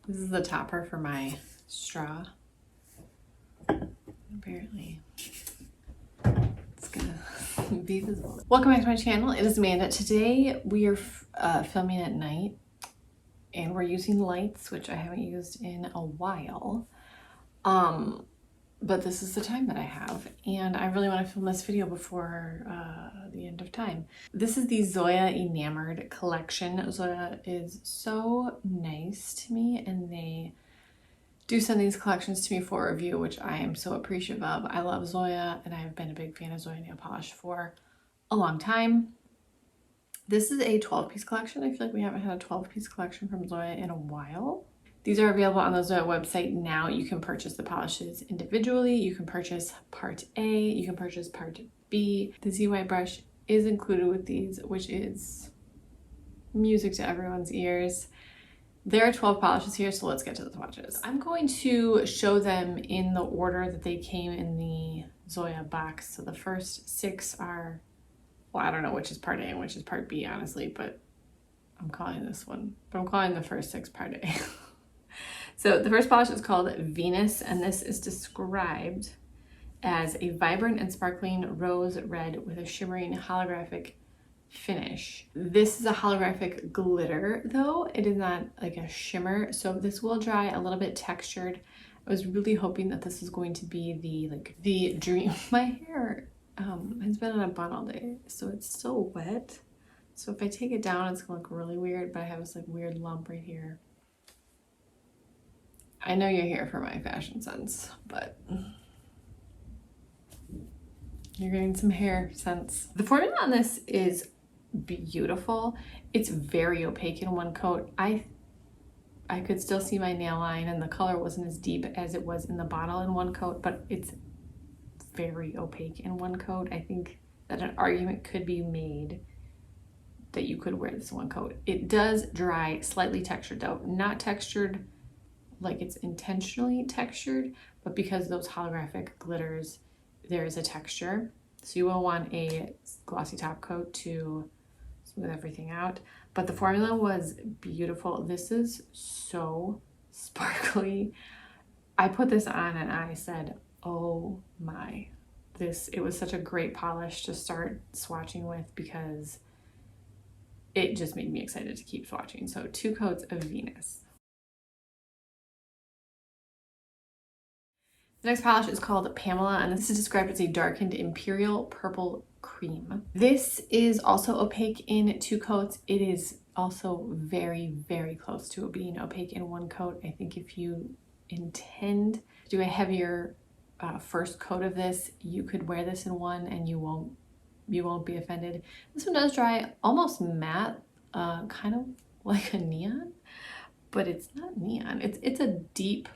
This is the topper for my straw. Apparently, it's gonna be visible. Welcome back to my channel. It is Amanda. Today we are filming at night and we're using lights, which I haven't used in a while. But this is the time that I have, and I really want to film this video before the end of time. This is the Zoya Enamored collection. Zoya is so nice to me, and they do send these collections to me for review, which I am so appreciative of. I love Zoya, and I've been a big fan of Zoya nail polish for a long time. This is a 12-piece collection. I feel like we haven't had a 12-piece collection from Zoya in a while. These are available on the Zoya website now. You can purchase the polishes individually. You can purchase part A, you can purchase part B. The ZY brush is included with these, which is music to everyone's ears. There are 12 polishes here, so let's get to the swatches. I'm going to show them in the order that they came in the Zoya box. So the first 6 are, well, I don't know which is part A and which is part B, honestly, but I'm calling this one, but I'm calling the first 6 part A. So the first polish is called Venus, and this is described as a vibrant and sparkling rose red with a shimmering holographic finish. This is a holographic glitter though. It is not like a shimmer, so this will dry a little bit textured. I was really hoping that this is going to be the dream. My hair has been in a bun all day, so it's still wet. So if I take it down, it's gonna look really weird, but I have this like weird lump right here. I know you're here for my fashion sense, but you're getting some hair sense. The formula on this is beautiful. It's very opaque in one coat. I could still see my nail line, and the color wasn't as deep as it was in the bottle in one coat, but it's very opaque in one coat. I think that an argument could be made that you could wear this in one coat. It does dry slightly textured though, not textured like it's intentionally textured, but because those holographic glitters, there is a texture. So you will want a glossy top coat to smooth everything out. But the formula was beautiful. This is so sparkly. I put this on and I said, oh my, it was such a great polish to start swatching with because it just made me excited to keep swatching. So 2 coats of Venus. The next polish is called Pamela, and this is described as a darkened imperial purple cream. This is also opaque in 2 coats. It is also very, very close to being opaque in 1 coat. I think if you intend to do a heavier first coat of this, you could wear this in 1 and you won't be offended. This one does dry almost matte, kind of like a neon, but it's not neon. It's a deep,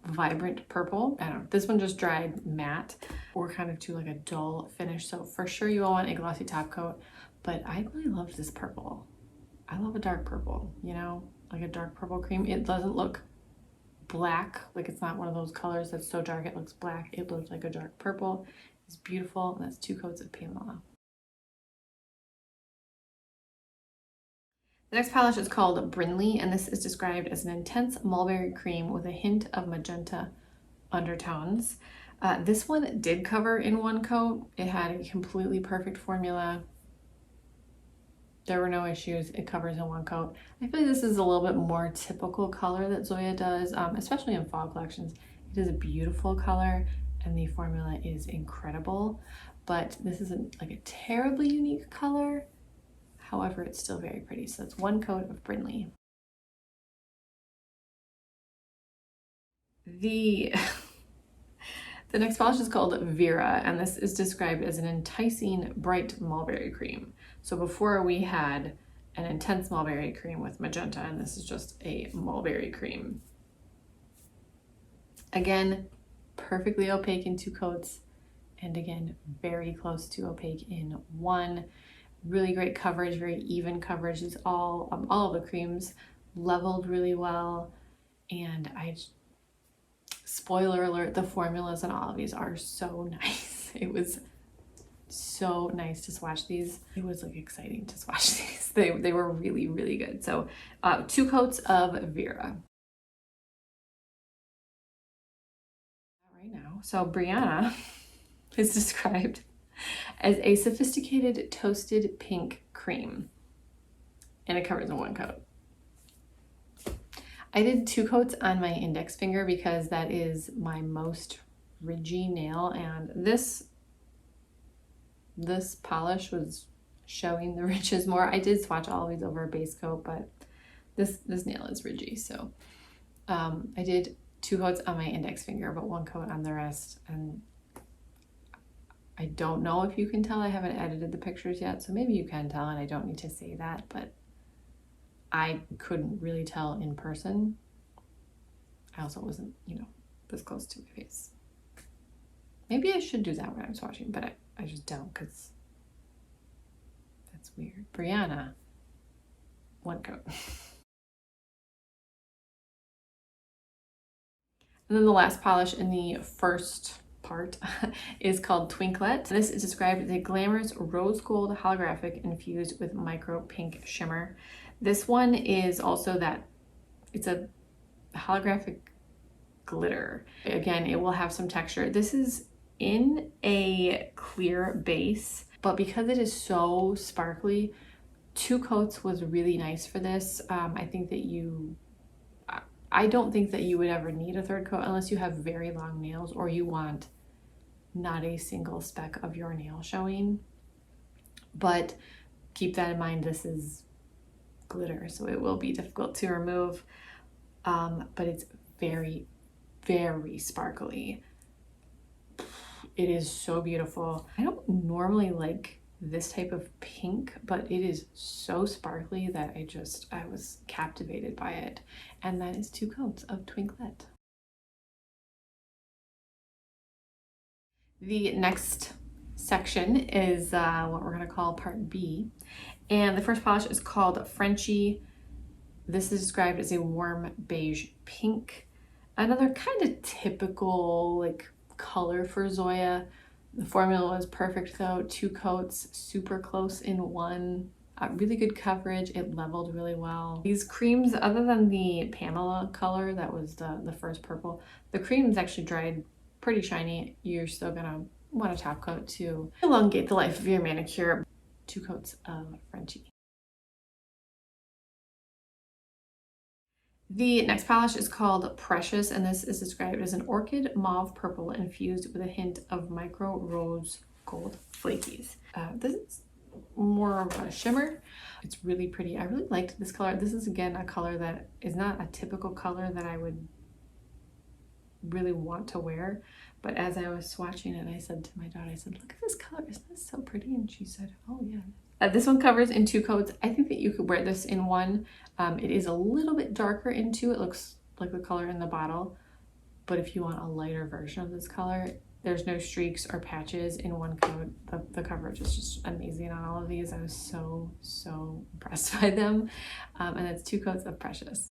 vibrant purple. I don't know, this one just dried matte or kind of to like a dull finish, so for sure you will want a glossy top coat. But I really loved this purple. I love a dark purple, you know, like a dark purple cream. It doesn't look black, like it's not one of those colors that's so dark it looks black. It looks like a dark purple. It's beautiful, and that's 2 coats of Pamela. The next polish is called Brinley, and this is described as an intense mulberry cream with a hint of magenta undertones. This one did cover in 1 coat. It had a completely perfect formula. There were no issues. It covers in 1 coat. I feel like this is a little bit more typical color that Zoya does, especially in fall collections. It is a beautiful color, and the formula is incredible, but this isn't like a terribly unique color. However, it's still very pretty. So that's 1 coat of Brinley. The next polish is called Vera, and this is described as an enticing bright mulberry cream. So before we had an intense mulberry cream with magenta, and this is just a mulberry cream. Again, perfectly opaque in 2 coats, and again, very close to opaque in 1. Really great coverage, very even coverage. Is all of the creams leveled really well, and spoiler alert, the formulas in all of these are so nice. It was so nice to swatch these. It was like exciting to swatch these. They were really, really good. So 2 coats of Vera. Right now. So Brianna is described as a sophisticated toasted pink cream, and it covers in 1 coat. I did 2 coats on my index finger because that is my most ridgy nail, and this polish was showing the ridges more. I did swatch all of these over a base coat, but this nail is ridgy. So I did 2 coats on my index finger, but 1 coat on the rest. And I don't know if you can tell, I haven't edited the pictures yet, so maybe you can tell and I don't need to say that, but I couldn't really tell in person. I also wasn't, you know, this close to my face. Maybe I should do that when I'm swatching, but I just don't, because that's weird. Brianna, 1 coat. And then the last polish in the first part is called Twinklet. This is described as a glamorous rose gold holographic infused with micro pink shimmer. This one is also that it's a holographic glitter. Again, it will have some texture. This is in a clear base, but because it is so sparkly, 2 coats was really nice for this. I don't think that you would ever need a 3rd coat unless you have very long nails or you want not a single speck of your nail showing. But keep that in mind, this is glitter, so it will be difficult to remove, but it's very, very sparkly. It is so beautiful. I don't normally like this type of pink, but it is so sparkly that I was captivated by it. And that is 2 coats of Twinklet. The next section is what we're gonna call part B. And the first polish is called Frenchy. This is described as a warm beige pink. Another kind of typical like color for Zoya. The formula was perfect though. 2 coats, super close in one. Really good coverage. It leveled really well. These creams, other than the Pamela color, that was the first purple, the creams actually dried pretty shiny. You're still gonna want a top coat to elongate the life of your manicure. 2 coats of Frenchy. The next polish is called Precious, and this is described as an orchid mauve purple infused with a hint of micro rose gold flakies. This is more of a shimmer. It's really pretty. I really liked this color. This is again a color that is not a typical color that I would really want to wear, but as I was swatching it, I said to my daughter, I said, look at this color, isn't this so pretty? And she said, oh yeah. This one covers in 2 coats. I think that you could wear this in 1. It is a little bit darker in 2. It looks like the color in the bottle, but if you want a lighter version of this color, there's no streaks or patches in 1 coat. The coverage is just amazing on all of these. I was so impressed by them. And it's 2 coats of Precious.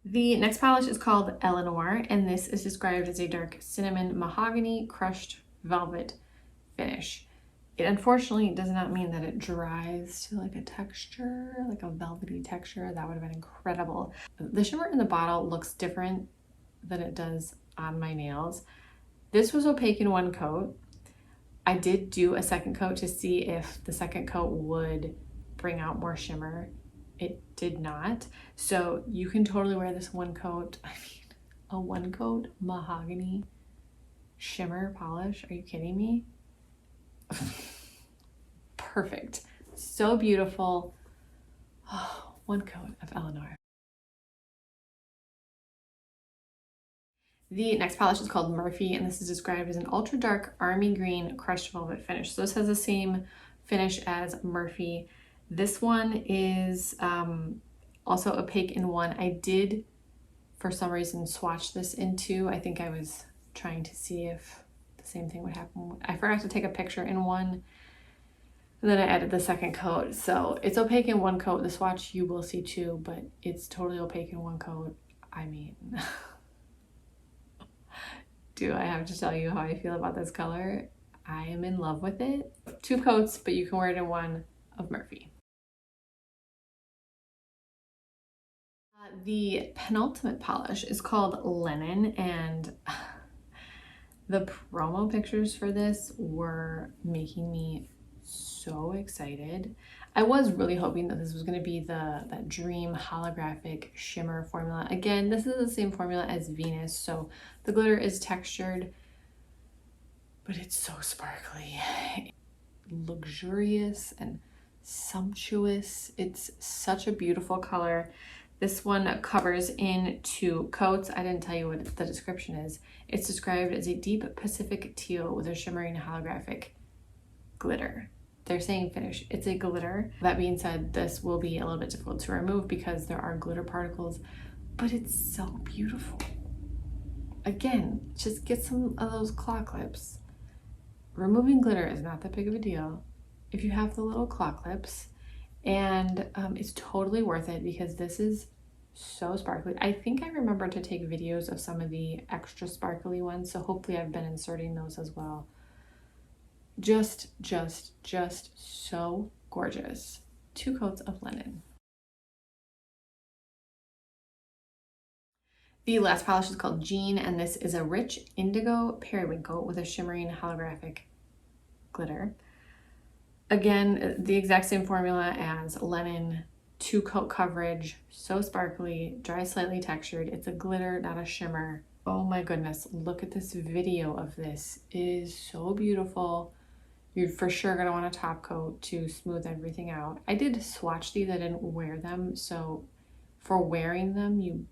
The next polish is called Eleanor, and this is described as a dark cinnamon mahogany crushed velvet finish. It unfortunately does not mean that it dries to like a texture, like a velvety texture. That would have been incredible. The shimmer in the bottle looks different than it does on my nails. This was opaque in 1 coat. I did do a 2nd coat to see if the 2nd coat would bring out more shimmer. It did not. So you can totally wear this 1 coat. I mean, a 1 coat mahogany shimmer polish. Are you kidding me? Perfect. So beautiful. Oh, 1 coat of Eleanor. The next polish is called Murphy, and this is described as an ultra dark army green crushed velvet finish. So this has the same finish as Murphy. This one is also opaque in 1. I did, for some reason, swatch this in 2. I think I was trying to see if the same thing would happen. I forgot to take a picture in 1, and then I added the 2nd coat. So it's opaque in 1 coat. The swatch you will see 2, but it's totally opaque in 1 coat. I mean, do I have to tell you how I feel about this color? I am in love with it. 2 coats, but you can wear it in one of Murphy. The penultimate polish is called Lennon, and the promo pictures for this were making me so excited. I was really hoping that this was going to be that dream holographic shimmer formula. Again, this is the same formula as Venus, so the glitter is textured, but it's so sparkly, luxurious and sumptuous. It's such a beautiful color. This one covers in 2 coats. I didn't tell you what the description is. It's described as a deep Pacific teal with a shimmering holographic glitter. They're saying finish. It's a glitter. That being said, this will be a little bit difficult to remove because there are glitter particles, but it's so beautiful. Again, just get some of those claw clips. Removing glitter is not that big of a deal if you have the little claw clips, and it's totally worth it because this is so sparkly. I think I remember to take videos of some of the extra sparkly ones, so hopefully I've been inserting those as well. Just so gorgeous. 2 coats of Lennon. The last polish is called Jean, and this is a rich indigo periwinkle with a shimmering holographic glitter. Again, the exact same formula as Lennon, 2 coat coverage, so sparkly, dry slightly textured. It's a glitter, not a shimmer. Oh my goodness, look at this video of this. It is so beautiful. You're for sure gonna want a top coat to smooth everything out. I did swatch these, I didn't wear them, so for wearing them, you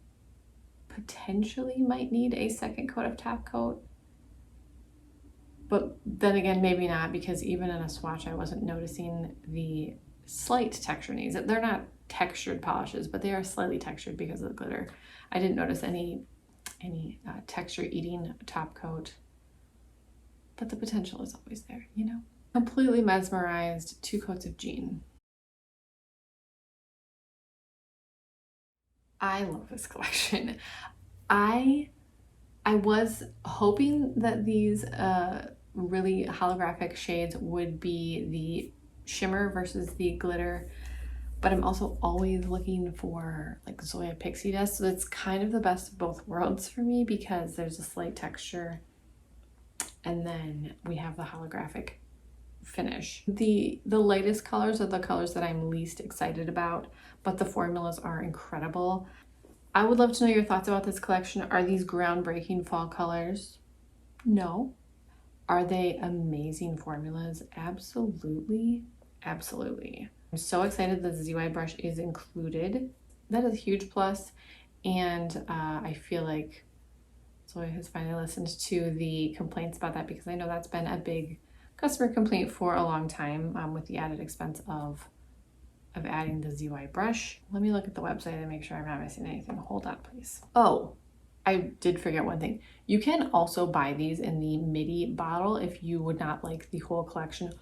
potentially might need a second coat of top coat. But then again, maybe not, because even in a swatch, I wasn't noticing the slight texture needs. They're not textured polishes, but they are slightly textured because of the glitter. I didn't notice any texture eating top coat, but the potential is always there, you know? Completely mesmerized, 2 coats of Jean. I love this collection. I was hoping that these really holographic shades would be the shimmer versus the glitter, but I'm also always looking for like Zoya pixie dust, so it's kind of the best of both worlds for me because there's a slight texture and then we have the holographic finish. The lightest colors are the colors that I'm least excited about, but the formulas are incredible. I would love to know your thoughts about this collection. Are these groundbreaking fall colors? No. Are they amazing formulas? Absolutely, absolutely. I'm so excited that the ZY brush is included. That is a huge plus, and I feel like Zoya has finally listened to the complaints about that, because I know that's been a big customer complaint for a long time, with the added expense of adding the ZY brush. Let me look at the website and make sure I'm not missing anything. Hold on, please. Oh, I did forget one thing. You can also buy these in the midi bottle if you would not like the whole collection,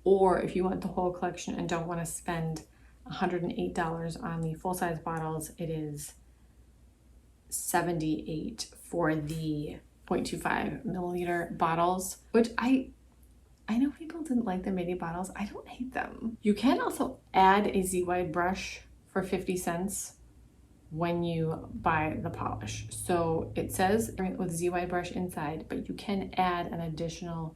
or if you want the whole collection and don't want to spend $108 on the full-size bottles. It is $78 for the 0.25 milliliter bottles, which I know people didn't like the midi bottles. I don't hate them. You can also add a ZY brush for 50 cents when you buy the polish. So it says with ZY brush inside, but you can add an additional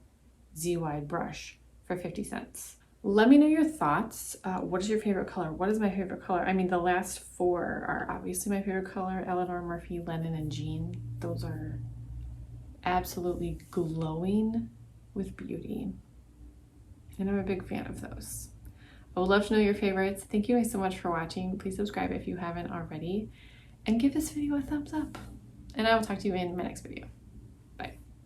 ZY brush for 50 cents. Let me know your thoughts. What is your favorite color? What is my favorite color? I mean, the last 4 are obviously my favorite color: Eleanor, Murphy, Lennon, and Jean. Those are absolutely glowing with beauty, and I'm a big fan of those. I would love to know your favorites. Thank you guys so much for watching. Please subscribe if you haven't already, and give this video a thumbs up, and I will talk to you in my next video.